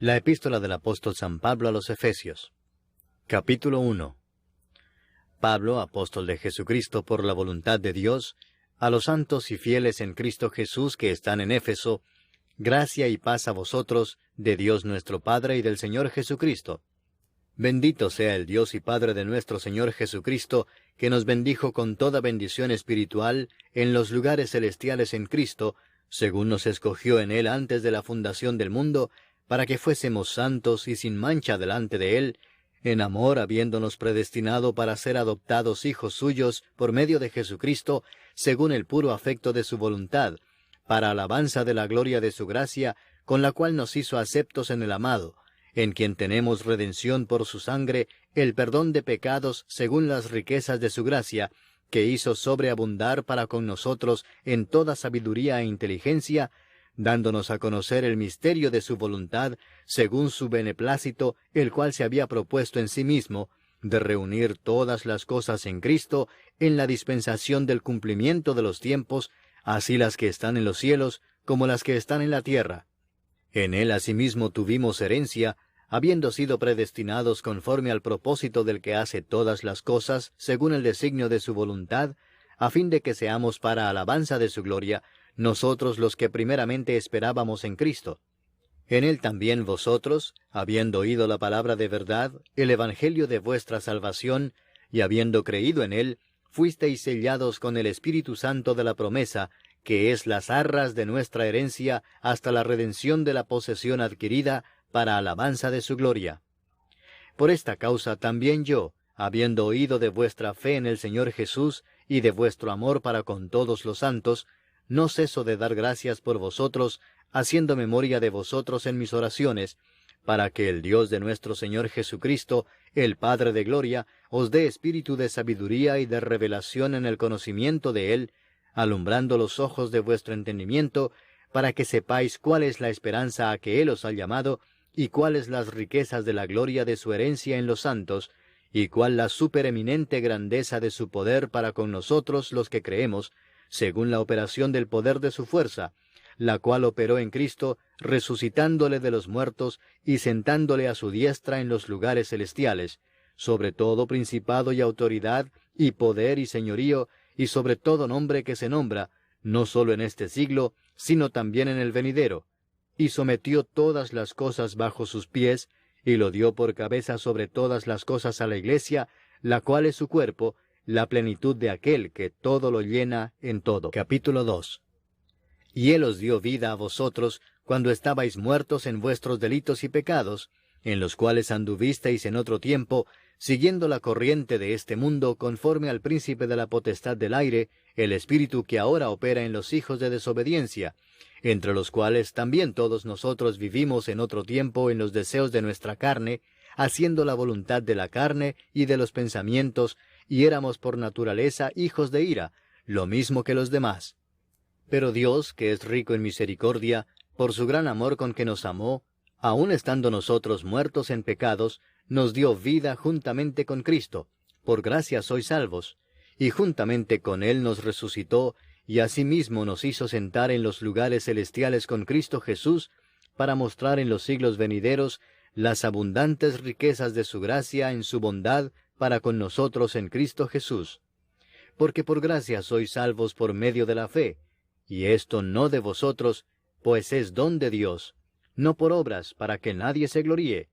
La epístola del apóstol San Pablo a los Efesios. Capítulo 1. Pablo, apóstol de Jesucristo por la voluntad de Dios, a los santos y fieles en Cristo Jesús que están en Éfeso, gracia y paz a vosotros, de Dios nuestro Padre y del Señor Jesucristo. Bendito sea el Dios y Padre de nuestro Señor Jesucristo, que nos bendijo con toda bendición espiritual en los lugares celestiales en Cristo, según nos escogió en Él antes de la fundación del mundo, para que fuésemos santos y sin mancha delante de Él, en amor habiéndonos predestinado para ser adoptados hijos suyos por medio de Jesucristo, según el puro afecto de su voluntad, para alabanza de la gloria de su gracia, con la cual nos hizo aceptos en el amado, en quien tenemos redención por su sangre, el perdón de pecados según las riquezas de su gracia, que hizo sobreabundar para con nosotros en toda sabiduría e inteligencia, dándonos a conocer el misterio de su voluntad, según su beneplácito, el cual se había propuesto en sí mismo, de reunir todas las cosas en Cristo, en la dispensación del cumplimiento de los tiempos, así las que están en los cielos, como las que están en la tierra. En Él asimismo tuvimos herencia, habiendo sido predestinados conforme al propósito del que hace todas las cosas, según el designio de su voluntad, a fin de que seamos para alabanza de su gloria, nosotros los que primeramente esperábamos en Cristo. En Él también vosotros, habiendo oído la palabra de verdad, el evangelio de vuestra salvación, y habiendo creído en Él, fuisteis sellados con el Espíritu Santo de la promesa, que es las arras de nuestra herencia hasta la redención de la posesión adquirida, para alabanza de su gloria. Por esta causa también yo, habiendo oído de vuestra fe en el Señor Jesús, y de vuestro amor para con todos los santos, no ceso de dar gracias por vosotros, haciendo memoria de vosotros en mis oraciones, para que el Dios de nuestro Señor Jesucristo, el Padre de gloria, os dé espíritu de sabiduría y de revelación en el conocimiento de Él, alumbrando los ojos de vuestro entendimiento, para que sepáis cuál es la esperanza a que Él os ha llamado, y cuáles las riquezas de la gloria de su herencia en los santos, y cuál la supereminente grandeza de su poder para con nosotros los que creemos, según la operación del poder de su fuerza, la cual operó en Cristo, resucitándole de los muertos y sentándole a su diestra en los lugares celestiales, sobre todo principado y autoridad, y poder y señorío, y sobre todo nombre que se nombra, no sólo en este siglo, sino también en el venidero, y sometió todas las cosas bajo sus pies, y lo dio por cabeza sobre todas las cosas a la Iglesia, la cual es su cuerpo, la plenitud de aquel que todo lo llena en todo. Capítulo 2. Y Él os dio vida a vosotros, cuando estabais muertos en vuestros delitos y pecados, en los cuales anduvisteis en otro tiempo, siguiendo la corriente de este mundo, conforme al príncipe de la potestad del aire, el espíritu que ahora opera en los hijos de desobediencia, entre los cuales también todos nosotros vivimos en otro tiempo en los deseos de nuestra carne, haciendo la voluntad de la carne y de los pensamientos, y éramos por naturaleza hijos de ira, lo mismo que los demás. Pero Dios, que es rico en misericordia, por su gran amor con que nos amó, aun estando nosotros muertos en pecados, nos dio vida juntamente con Cristo. Por gracia sois salvos. Y juntamente con Él nos resucitó, y asimismo nos hizo sentar en los lugares celestiales con Cristo Jesús, para mostrar en los siglos venideros las abundantes riquezas de su gracia en su bondad para con nosotros en Cristo Jesús. Porque por gracia sois salvos por medio de la fe, y esto no de vosotros, pues es don de Dios, no por obras, para que nadie se gloríe.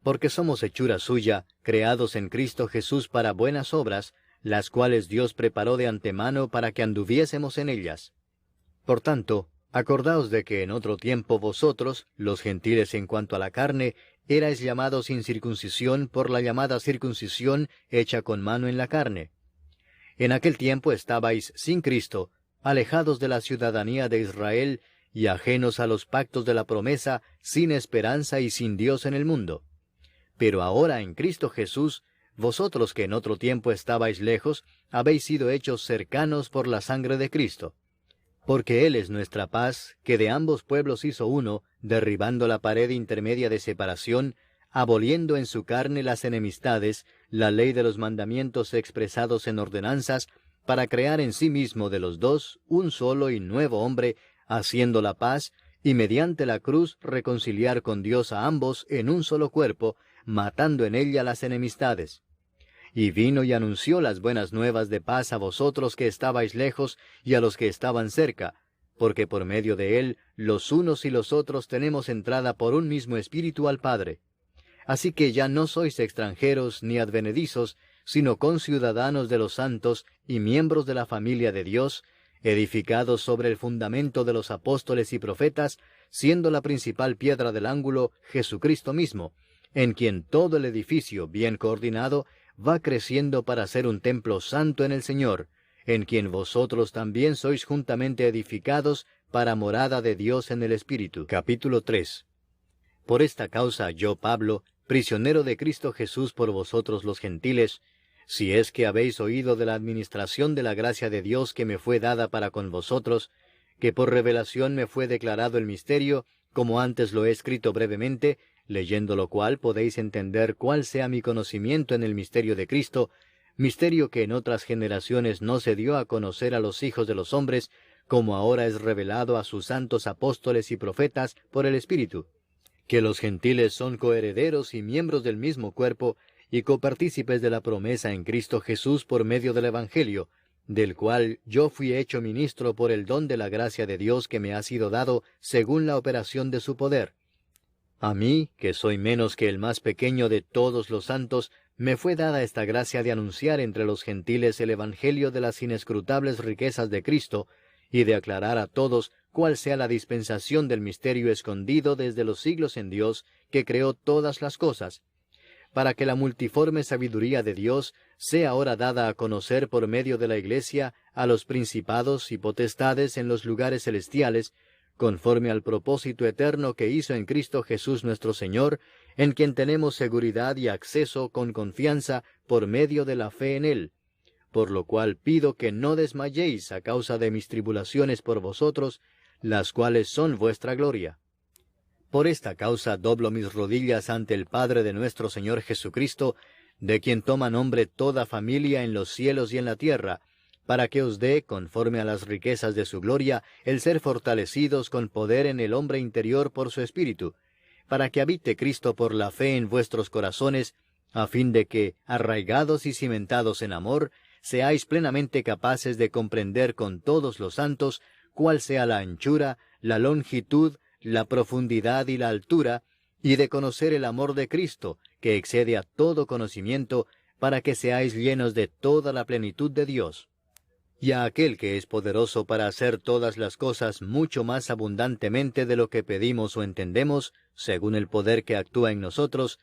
Porque somos hechura suya, creados en Cristo Jesús para buenas obras, las cuales Dios preparó de antemano para que anduviésemos en ellas. Por tanto, acordaos de que en otro tiempo vosotros, los gentiles en cuanto a la carne, erais llamados sin circuncisión por la llamada circuncisión hecha con mano en la carne. En aquel tiempo estabais sin Cristo, alejados de la ciudadanía de Israel, y ajenos a los pactos de la promesa, sin esperanza y sin Dios en el mundo. Pero ahora en Cristo Jesús, vosotros que en otro tiempo estabais lejos, habéis sido hechos cercanos por la sangre de Cristo. Porque Él es nuestra paz, que de ambos pueblos hizo uno, derribando la pared intermedia de separación, aboliendo en su carne las enemistades, la ley de los mandamientos expresados en ordenanzas, para crear en sí mismo de los dos un solo y nuevo hombre, haciendo la paz, y mediante la cruz reconciliar con Dios a ambos en un solo cuerpo, matando en ella las enemistades. Y vino y anunció las buenas nuevas de paz a vosotros que estabais lejos y a los que estaban cerca, porque por medio de él los unos y los otros tenemos entrada por un mismo espíritu al Padre. Así que ya no sois extranjeros ni advenedizos, sino conciudadanos de los santos y miembros de la familia de Dios, edificados sobre el fundamento de los apóstoles y profetas, siendo la principal piedra del ángulo Jesucristo mismo, en quien todo el edificio bien coordinado va creciendo para ser un templo santo en el Señor, en quien vosotros también sois juntamente edificados para morada de Dios en el Espíritu. Capítulo 3. Por esta causa yo, Pablo, prisionero de Cristo Jesús por vosotros los gentiles, si es que habéis oído de la administración de la gracia de Dios que me fue dada para con vosotros, que por revelación me fue declarado el misterio, como antes lo he escrito brevemente, leyendo lo cual podéis entender cuál sea mi conocimiento en el misterio de Cristo, misterio que en otras generaciones no se dio a conocer a los hijos de los hombres, como ahora es revelado a sus santos apóstoles y profetas por el Espíritu, que los gentiles son coherederos y miembros del mismo cuerpo, y copartícipes de la promesa en Cristo Jesús por medio del Evangelio, del cual yo fui hecho ministro por el don de la gracia de Dios que me ha sido dado según la operación de su poder. A mí, que soy menos que el más pequeño de todos los santos, me fue dada esta gracia de anunciar entre los gentiles el Evangelio de las inescrutables riquezas de Cristo, y de aclarar a todos cuál sea la dispensación del misterio escondido desde los siglos en Dios, que creó todas las cosas, para que la multiforme sabiduría de Dios sea ahora dada a conocer por medio de la Iglesia a los principados y potestades en los lugares celestiales, conforme al propósito eterno que hizo en Cristo Jesús nuestro Señor, en quien tenemos seguridad y acceso con confianza por medio de la fe en Él. Por lo cual pido que no desmayéis a causa de mis tribulaciones por vosotros, las cuales son vuestra gloria. Por esta causa doblo mis rodillas ante el Padre de nuestro Señor Jesucristo, de quien toma nombre toda familia en los cielos y en la tierra, para que os dé, conforme a las riquezas de su gloria, el ser fortalecidos con poder en el hombre interior por su Espíritu, para que habite Cristo por la fe en vuestros corazones, a fin de que, arraigados y cimentados en amor, seáis plenamente capaces de comprender con todos los santos cuál sea la anchura, la longitud, la profundidad y la altura, y de conocer el amor de Cristo, que excede a todo conocimiento, para que seáis llenos de toda la plenitud de Dios. Y a aquel que es poderoso para hacer todas las cosas mucho más abundantemente de lo que pedimos o entendemos, según el poder que actúa en nosotros,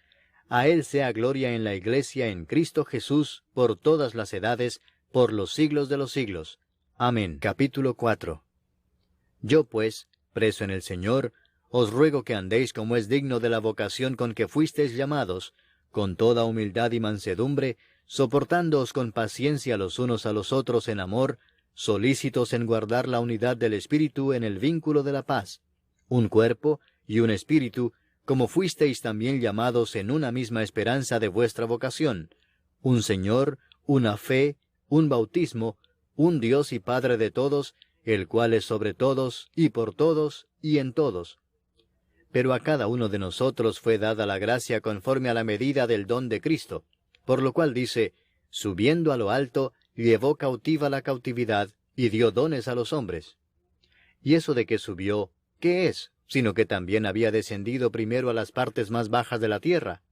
a Él sea gloria en la Iglesia en Cristo Jesús, por todas las edades, por los siglos de los siglos. Amén. Capítulo 4. Yo pues, preso en el Señor, os ruego que andéis como es digno de la vocación con que fuisteis llamados, con toda humildad y mansedumbre, soportándoos con paciencia los unos a los otros en amor, solícitos en guardar la unidad del Espíritu en el vínculo de la paz, un cuerpo y un espíritu, como fuisteis también llamados en una misma esperanza de vuestra vocación, un Señor, una fe, un bautismo, un Dios y Padre de todos, el cual es sobre todos, y por todos, y en todos. Pero a cada uno de nosotros fue dada la gracia conforme a la medida del don de Cristo, por lo cual dice, subiendo a lo alto, llevó cautiva la cautividad, y dio dones a los hombres. Y eso de que subió, ¿qué es? Sino que también había descendido primero a las partes más bajas de la tierra.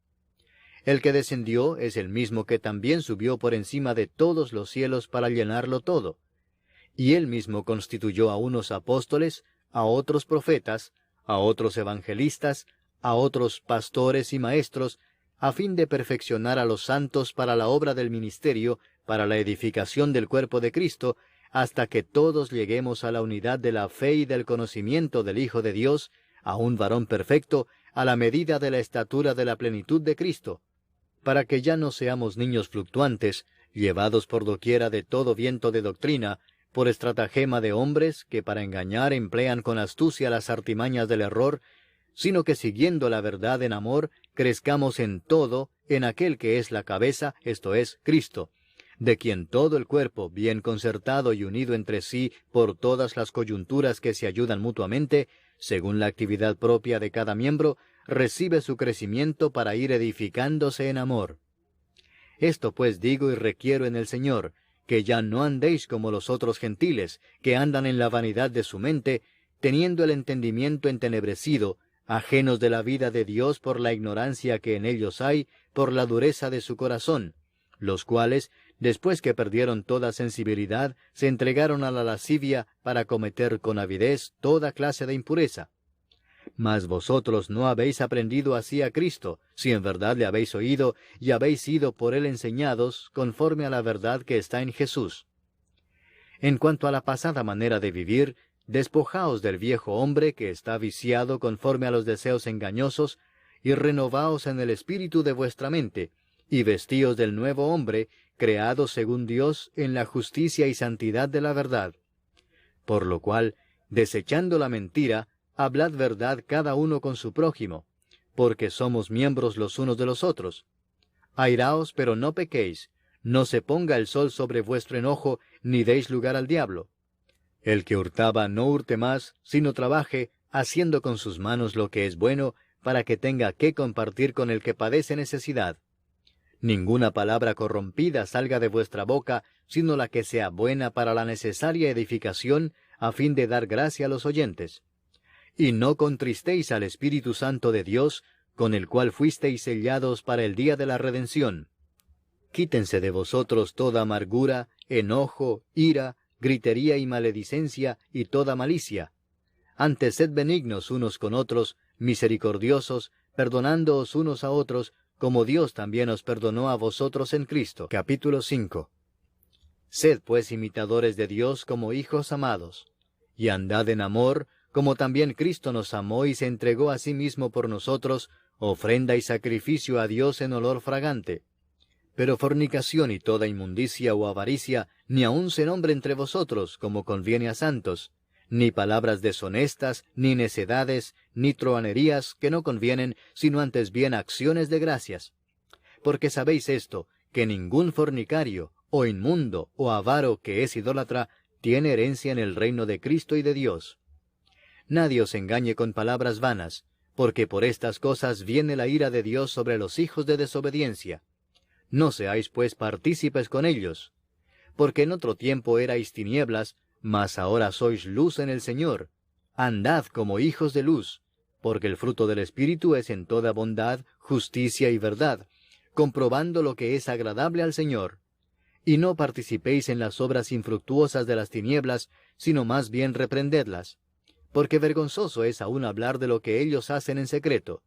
El que descendió es el mismo que también subió por encima de todos los cielos para llenarlo todo. Y él mismo constituyó a unos apóstoles, a otros profetas, a otros evangelistas, a otros pastores y maestros, a fin de perfeccionar a los santos para la obra del ministerio, para la edificación del cuerpo de Cristo, hasta que todos lleguemos a la unidad de la fe y del conocimiento del Hijo de Dios, a un varón perfecto, a la medida de la estatura de la plenitud de Cristo, para que ya no seamos niños fluctuantes, llevados por doquiera de todo viento de doctrina, por estratagema de hombres que para engañar emplean con astucia las artimañas del error, sino que siguiendo la verdad en amor, crezcamos en todo en aquel que es la cabeza, esto es, Cristo, de quien todo el cuerpo, bien concertado y unido entre sí por todas las coyunturas que se ayudan mutuamente, según la actividad propia de cada miembro, recibe su crecimiento para ir edificándose en amor. Esto pues digo y requiero en el Señor, que ya no andéis como los otros gentiles, que andan en la vanidad de su mente, teniendo el entendimiento entenebrecido, ajenos de la vida de Dios por la ignorancia que en ellos hay, por la dureza de su corazón, los cuales, después que perdieron toda sensibilidad, se entregaron a la lascivia para cometer con avidez toda clase de impureza. Mas vosotros no habéis aprendido así a Cristo, si en verdad le habéis oído y habéis sido por él enseñados, conforme a la verdad que está en Jesús. En cuanto a la pasada manera de vivir, despojaos del viejo hombre que está viciado conforme a los deseos engañosos, y renovaos en el espíritu de vuestra mente, y vestíos del nuevo hombre, creado según Dios en la justicia y santidad de la verdad. Por lo cual, desechando la mentira, hablad verdad cada uno con su prójimo, porque somos miembros los unos de los otros. Airaos, pero no pequéis, no se ponga el sol sobre vuestro enojo, ni deis lugar al diablo. El que hurtaba no hurte más, sino trabaje, haciendo con sus manos lo que es bueno, para que tenga que compartir con el que padece necesidad. Ninguna palabra corrompida salga de vuestra boca, sino la que sea buena para la necesaria edificación, a fin de dar gracia a los oyentes. Y no contristéis al Espíritu Santo de Dios, con el cual fuisteis sellados para el día de la redención. Quítense de vosotros toda amargura, enojo, ira, gritería y maledicencia, y toda malicia. Antes sed benignos unos con otros, misericordiosos, perdonándoos unos a otros, como Dios también os perdonó a vosotros en Cristo. Capítulo 5. Sed pues imitadores de Dios como hijos amados, y andad en amor, como también Cristo nos amó y se entregó a sí mismo por nosotros, ofrenda y sacrificio a Dios en olor fragante. Pero fornicación y toda inmundicia o avaricia, ni aun se nombre entre vosotros, como conviene a santos, ni palabras deshonestas, ni necedades, ni truhanerías que no convienen, sino antes bien acciones de gracias. Porque sabéis esto, que ningún fornicario, o inmundo, o avaro que es idólatra, tiene herencia en el reino de Cristo y de Dios. Nadie os engañe con palabras vanas, porque por estas cosas viene la ira de Dios sobre los hijos de desobediencia. No seáis pues partícipes con ellos, porque en otro tiempo erais tinieblas, mas ahora sois luz en el Señor. Andad como hijos de luz, porque el fruto del Espíritu es en toda bondad, justicia y verdad, comprobando lo que es agradable al Señor. Y no participéis en las obras infructuosas de las tinieblas, sino más bien reprendedlas. Porque vergonzoso es aún hablar de lo que ellos hacen en secreto.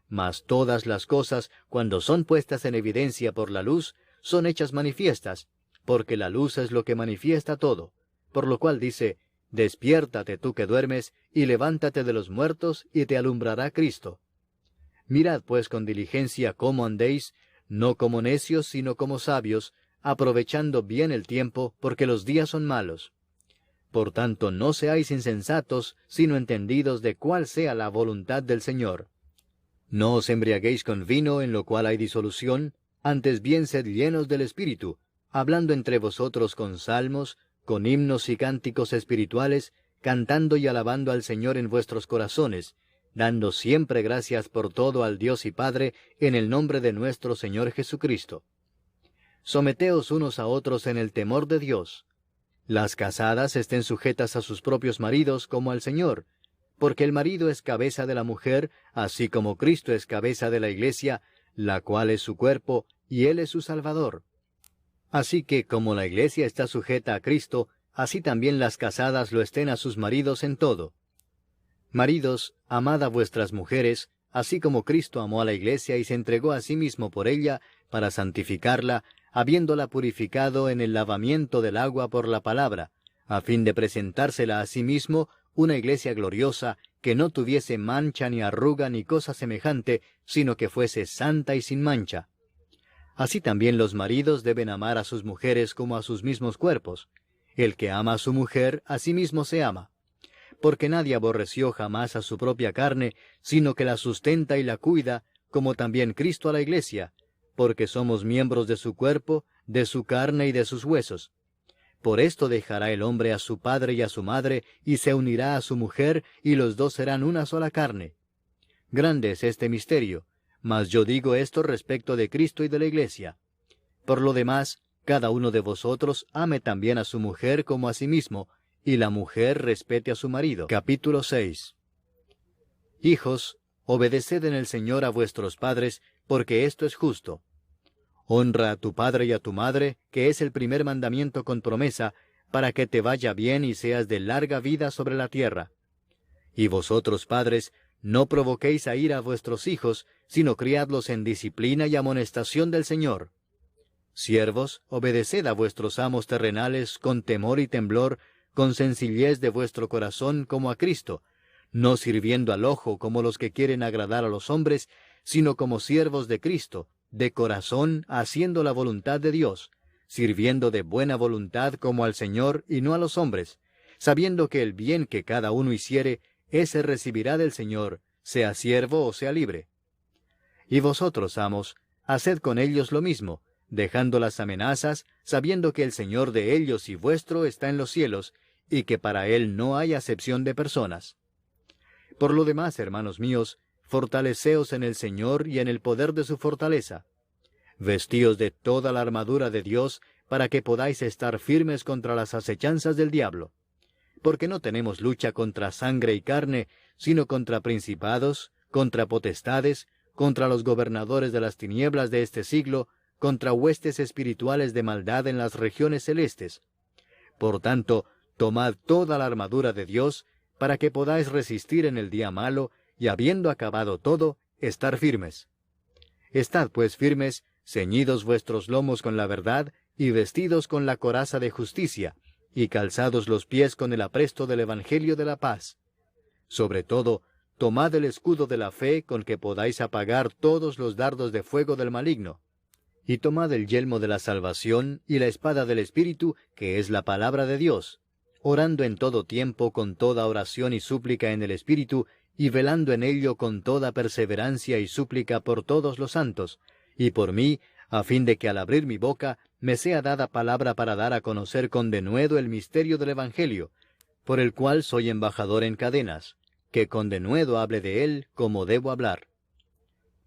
Mas todas las cosas, cuando son puestas en evidencia por la luz, son hechas manifiestas, porque la luz es lo que manifiesta todo. Por lo cual dice, despiértate tú que duermes, y levántate de los muertos, y te alumbrará Cristo. Mirad pues con diligencia cómo andéis, no como necios, sino como sabios, aprovechando bien el tiempo, porque los días son malos. Por tanto, no seáis insensatos, sino entendidos de cuál sea la voluntad del Señor. No os embriaguéis con vino, en lo cual hay disolución, antes bien sed llenos del Espíritu, hablando entre vosotros con salmos, con himnos y cánticos espirituales, cantando y alabando al Señor en vuestros corazones, dando siempre gracias por todo al Dios y Padre, en el nombre de nuestro Señor Jesucristo. Someteos unos a otros en el temor de Dios. Las casadas estén sujetas a sus propios maridos como al Señor, porque el marido es cabeza de la mujer, así como Cristo es cabeza de la Iglesia, la cual es su cuerpo, y Él es su Salvador. Así que, como la Iglesia está sujeta a Cristo, así también las casadas lo estén a sus maridos en todo. Maridos, amad a vuestras mujeres, así como Cristo amó a la Iglesia y se entregó a sí mismo por ella, para santificarla, habiéndola purificado en el lavamiento del agua por la palabra, a fin de presentársela a sí mismo una iglesia gloriosa, que no tuviese mancha ni arruga ni cosa semejante, sino que fuese santa y sin mancha. Así también los maridos deben amar a sus mujeres como a sus mismos cuerpos. El que ama a su mujer, a sí mismo se ama. Porque nadie aborreció jamás a su propia carne, sino que la sustenta y la cuida, como también Cristo a la iglesia, porque somos miembros de su cuerpo, de su carne y de sus huesos. Por esto dejará el hombre a su padre y a su madre, y se unirá a su mujer, y los dos serán una sola carne. Grande es este misterio, mas yo digo esto respecto de Cristo y de la Iglesia. Por lo demás, cada uno de vosotros ame también a su mujer como a sí mismo, y la mujer respete a su marido. Capítulo 6. Hijos, obedeced en el Señor a vuestros padres, porque esto es justo. Honra a tu padre y a tu madre, que es el primer mandamiento con promesa, para que te vaya bien y seas de larga vida sobre la tierra. Y vosotros, padres, no provoquéis a ira a vuestros hijos, sino criadlos en disciplina y amonestación del Señor. Siervos, obedeced a vuestros amos terrenales con temor y temblor, con sencillez de vuestro corazón como a Cristo, no sirviendo al ojo como los que quieren agradar a los hombres, sino como siervos de Cristo, de corazón haciendo la voluntad de Dios, sirviendo de buena voluntad como al Señor y no a los hombres, sabiendo que el bien que cada uno hiciere, ese recibirá del Señor, sea siervo o sea libre. Y vosotros, amos, haced con ellos lo mismo, dejando las amenazas, sabiendo que el Señor de ellos y vuestro está en los cielos, y que para Él no hay acepción de personas. Por lo demás, hermanos míos, fortaleceos en el Señor y en el poder de su fortaleza. Vestíos de toda la armadura de Dios, para que podáis estar firmes contra las acechanzas del diablo. Porque no tenemos lucha contra sangre y carne, sino contra principados, contra potestades, contra los gobernadores de las tinieblas de este siglo, contra huestes espirituales de maldad en las regiones celestes. Por tanto, tomad toda la armadura de Dios, para que podáis resistir en el día malo, y habiendo acabado todo, estar firmes. Estad pues firmes, ceñidos vuestros lomos con la verdad, y vestidos con la coraza de justicia, y calzados los pies con el apresto del Evangelio de la paz. Sobre todo, tomad el escudo de la fe con que podáis apagar todos los dardos de fuego del maligno. Y tomad el yelmo de la salvación y la espada del Espíritu, que es la palabra de Dios, orando en todo tiempo con toda oración y súplica en el Espíritu, y velando en ello con toda perseverancia y súplica por todos los santos, y por mí, a fin de que al abrir mi boca me sea dada palabra para dar a conocer con denuedo el misterio del Evangelio, por el cual soy embajador en cadenas, que con denuedo hable de él como debo hablar.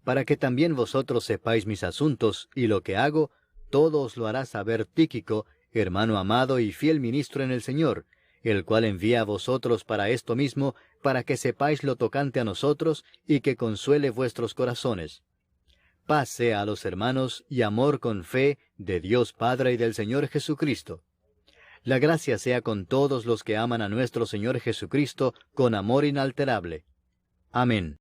Para que también vosotros sepáis mis asuntos y lo que hago, todo os lo hará saber Tíquico, hermano amado y fiel ministro en el Señor, el cual envía a vosotros para esto mismo, para que sepáis lo tocante a nosotros y que consuele vuestros corazones. Paz sea a los hermanos y amor con fe de Dios Padre y del Señor Jesucristo. La gracia sea con todos los que aman a nuestro Señor Jesucristo con amor inalterable. Amén.